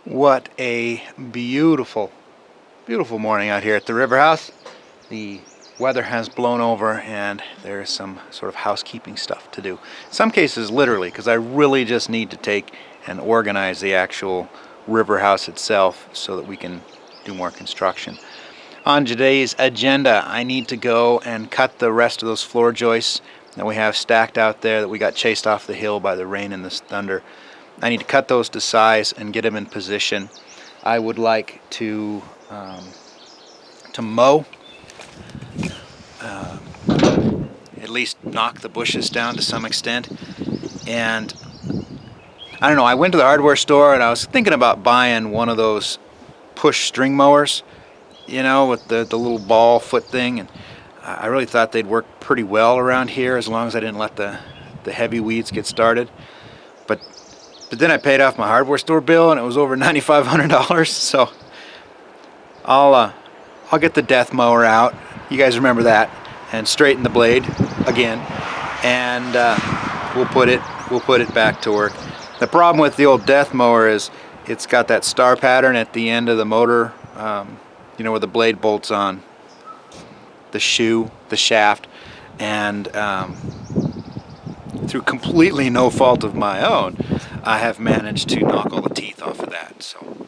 What a beautiful, beautiful morning out here at the river house. The weather has blown over and there's some sort of housekeeping stuff to do. In some cases literally, because I really just need to take and organize the actual river house itself so that we can do more construction. On today's agenda, I need to go and cut the rest of those floor joists that we have stacked out there that we got chased off the hill by the rain and the thunder. I need to cut those to size and get them in position. I would like to mow, at least knock the bushes down to some extent. And I don't know, I went to the hardware store and I was thinking about buying one of those push string mowers, you know, with the little ball foot thing. And I really thought they'd work pretty well around here as long as I didn't let the heavy weeds get started. But then I paid off my hardware store bill and it was over $9,500, so I'll get the death mower out. You guys remember that, and straighten the blade again, and we'll put it back to work. The problem with the old death mower is it's got that star pattern at the end of the motor, you know, where the blade bolts on the shaft, and through completely no fault of my own, I have managed to knock all the teeth off of that. So,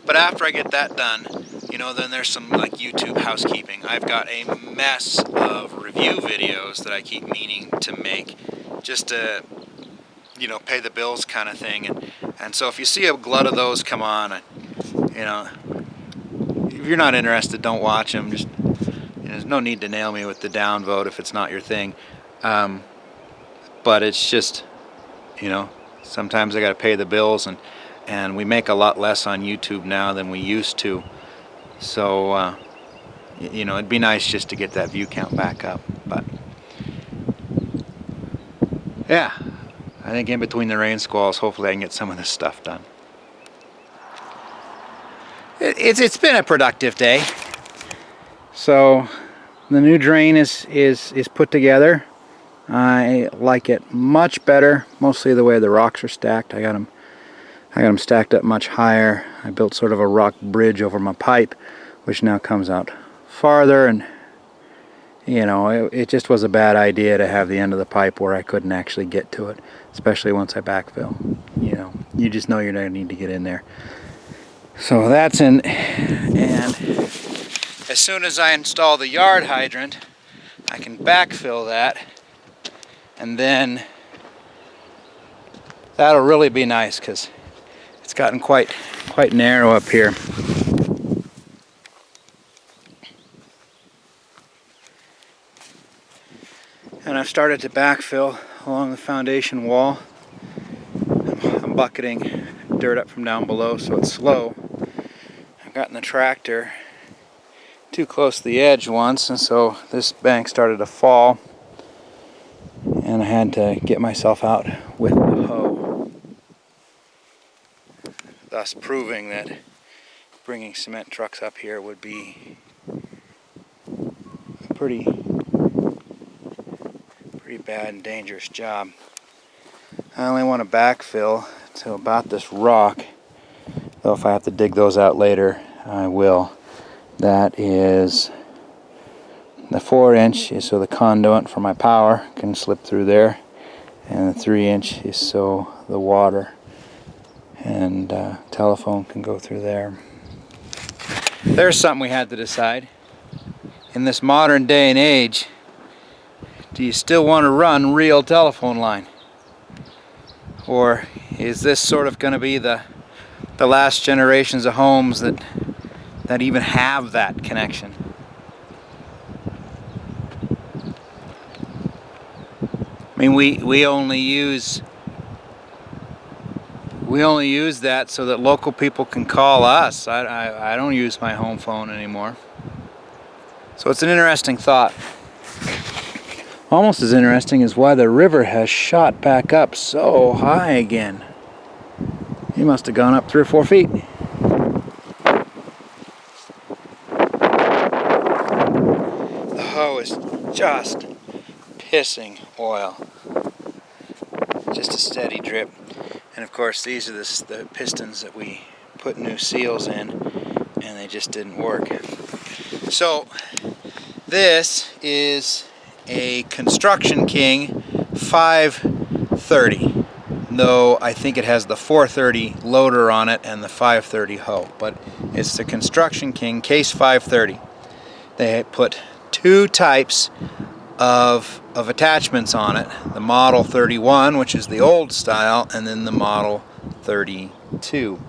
but after I get that done, you know, then there's some like YouTube housekeeping. I've got a mess of review videos that I keep meaning to make, just to, you know, pay the bills kind of thing. And so if you see a glut of those come on, you know, if you're not interested, don't watch them. Just, you know, there's no need to nail me with the downvote if it's not your thing. But it's just, you know, sometimes I got to pay the bills, and we make a lot less on YouTube now than we used to. So, you know, it'd be nice just to get that view count back up. But yeah, I think in between the rain squalls, hopefully I can get some of this stuff done. It's been a productive day. So the new drain is put together. I like it much better, mostly the way the rocks are stacked. I got them stacked up much higher. I built sort of a rock bridge over my pipe, which now comes out farther, and you know, it just was a bad idea to have the end of the pipe where I couldn't actually get to it, especially once I backfill. You know, you just know you're going to need to get in there. So that's in, and as soon as I install the yard hydrant, I can backfill that. And then that'll really be nice because it's gotten quite narrow up here. And I've started to backfill along the foundation wall. I'm bucketing dirt up from down below so it's slow. I've gotten the tractor too close to the edge once, and so this bank started to fall. And I had to get myself out with the hoe, thus proving that bringing cement trucks up here would be a pretty bad and dangerous job. I only want to backfill to about this rock, though if I have to dig those out later, I will. That is the 4-inch is so the conduit for my power can slip through there, and the 3-inch is so the water and telephone can go through there. There's something we had to decide. In this modern day and age, do you still want to run real telephone line? Or is this sort of going to be the last generations of homes that even have that connection? I mean, we only use that so that local people can call us. I don't use my home phone anymore. So it's an interesting thought. Almost as interesting as why the river has shot back up so high again. He must have gone up 3 or 4 feet. The hoe is just pissing oil. Just a steady drip. And of course these are the pistons that we put new seals in, and they just didn't work. So this is a Construction King 530, though I think it has the 430 loader on it and the 530 hoe, but it's the Construction King Case 530. They put two types of attachments on it, the Model 31, which is the old style, and then the Model 32.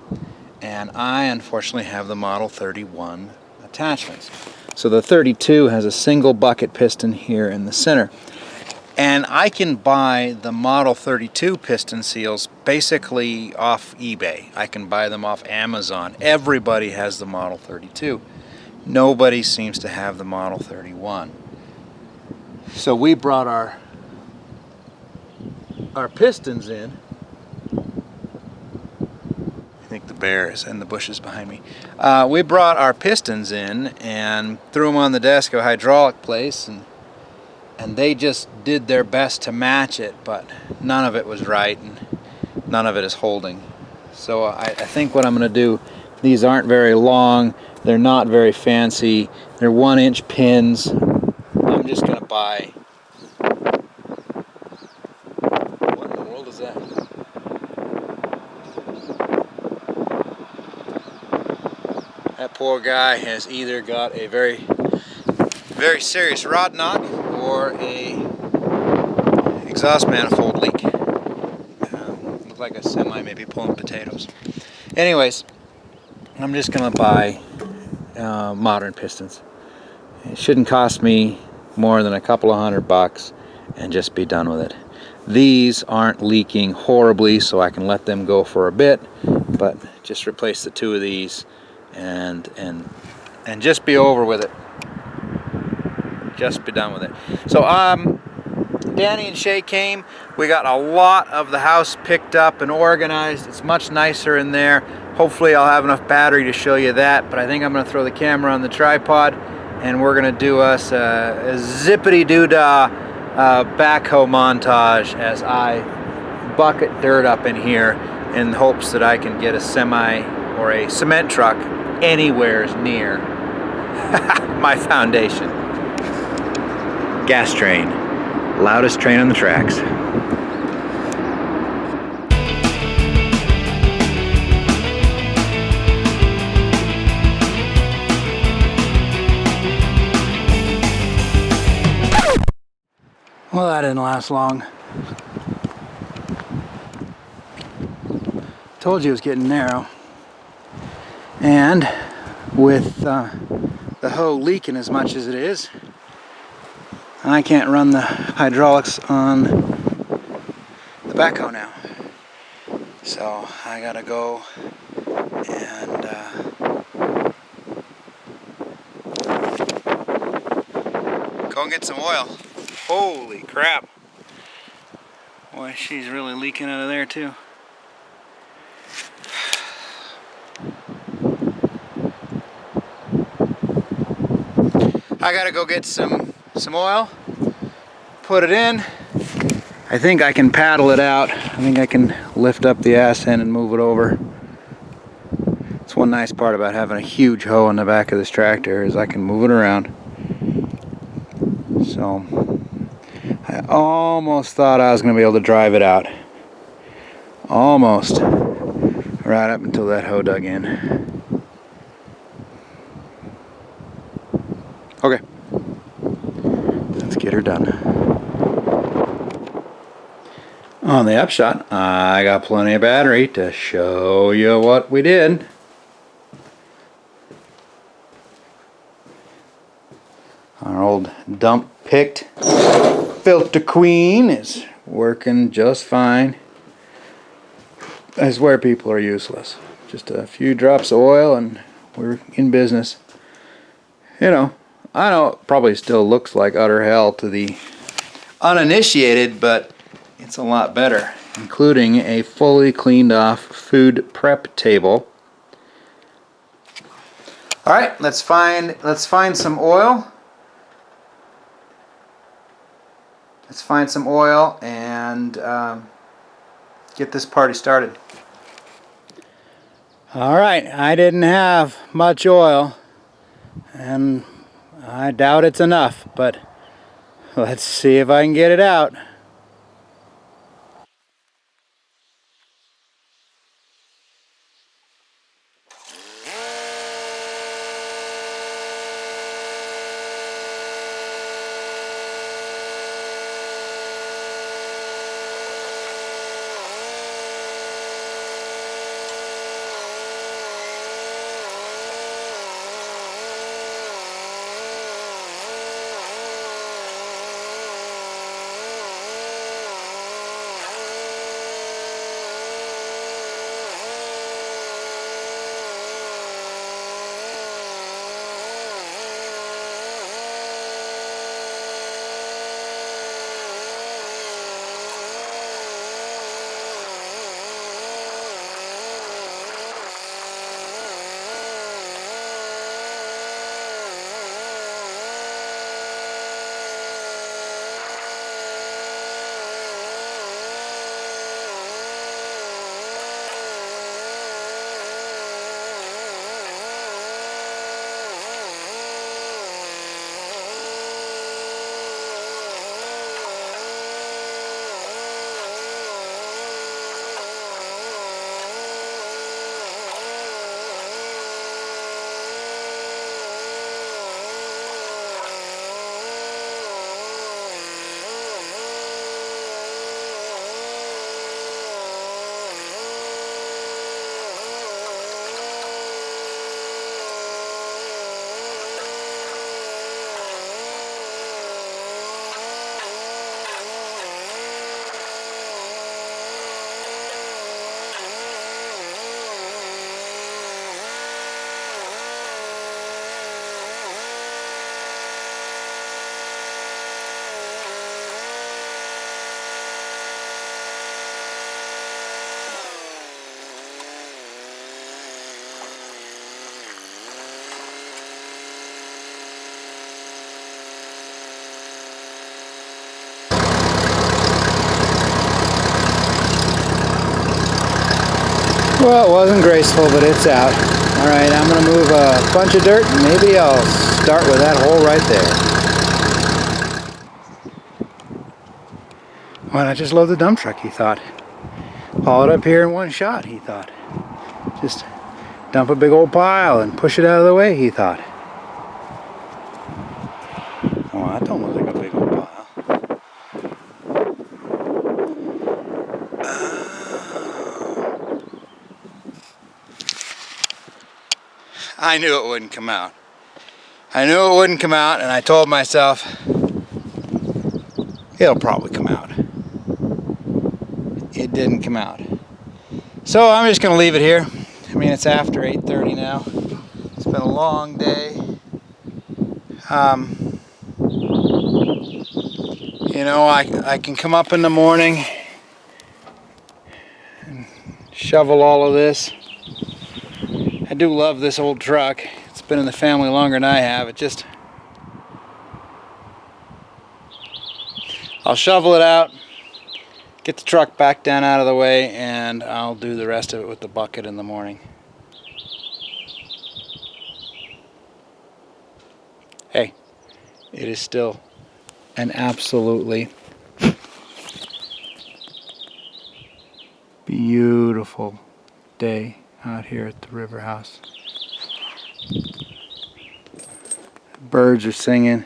And I unfortunately have the Model 31 attachments. So the 32 has a single bucket piston here in the center. And I can buy the Model 32 piston seals basically off eBay. I can buy them off Amazon. Everybody has the Model 32. Nobody seems to have the Model 31. So we brought our pistons in. I think the bear is in the bushes behind me. We brought our pistons in and threw them on the desk of a hydraulic place, and they just did their best to match it, but none of it was right and none of it is holding. So I think what I'm going to do, these aren't very long, they're not very fancy, they're 1-inch pins. I'm just going to buy... What in the world is that? That poor guy has either got a very serious rod knock or a exhaust manifold leak. Looked like a semi maybe pulling potatoes. Anyways, I'm just going to buy modern pistons. It shouldn't cost me more than a couple of $100 and just be done with it. These aren't leaking horribly, so I can let them go for a bit, but just replace the two of these and just be over with it. Just be done with it. So Danny and Shay came. We got a lot of the house picked up and organized. It's much nicer in there. Hopefully I'll have enough battery to show you that, but I think I'm going to throw the camera on the tripod and we're going to do us a zippity-doo-dah backhoe montage as I bucket dirt up in here in hopes that I can get a semi or a cement truck anywhere near my foundation. Gas train, loudest train on the tracks. Well, that didn't last long. Told you it was getting narrow. And with the hoe leaking as much as it is, I can't run the hydraulics on the backhoe now. So I gotta go and go and get some oil. Holy crap. Boy, she's really leaking out of there too. I gotta go get some oil, put it in. I think I can paddle it out. I think I can lift up the ass end and move it over. It's one nice part about having a huge hoe in the back of this tractor is I can move it around. So I almost thought I was going to be able to drive it out. Almost. Right up until that hoe dug in. Okay. Let's get her done. On the upshot, I got plenty of battery to show you what we did. Our old dump picked filter queen is working just fine. I swear people are useless. Just a few drops of oil and we're in business. You know, I know it probably still looks like utter hell to the uninitiated, but it's a lot better, including a fully cleaned off food prep table. All right, let's find some oil. Let's find some oil and get this party started. Alright, I didn't have much oil, and I doubt it's enough, but let's see if I can get it out. Well, it wasn't graceful, but it's out. Alright, I'm going to move a bunch of dirt, and maybe I'll start with that hole right there. Why not just load the dump truck, he thought. Haul it up here in one shot, he thought. Just dump a big old pile and push it out of the way, he thought. Well, that don't look like a big old pile. I knew it wouldn't come out. I knew it wouldn't come out, and I told myself, it'll probably come out. It didn't come out. So I'm just going to leave it here. I mean, it's after 8:30 now. It's been a long day. You know, I can come up in the morning and shovel all of this. I do love this old truck. It's been in the family longer than I have. I'll shovel it out, get the truck back down out of the way, and I'll do the rest of it with the bucket in the morning. Hey, it is still an absolutely beautiful day out here at the river house. Birds are singing.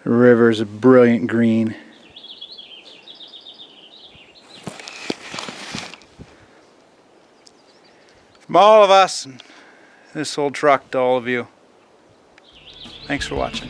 The river's a brilliant green. From all of us, and this old truck, to all of you, thanks for watching.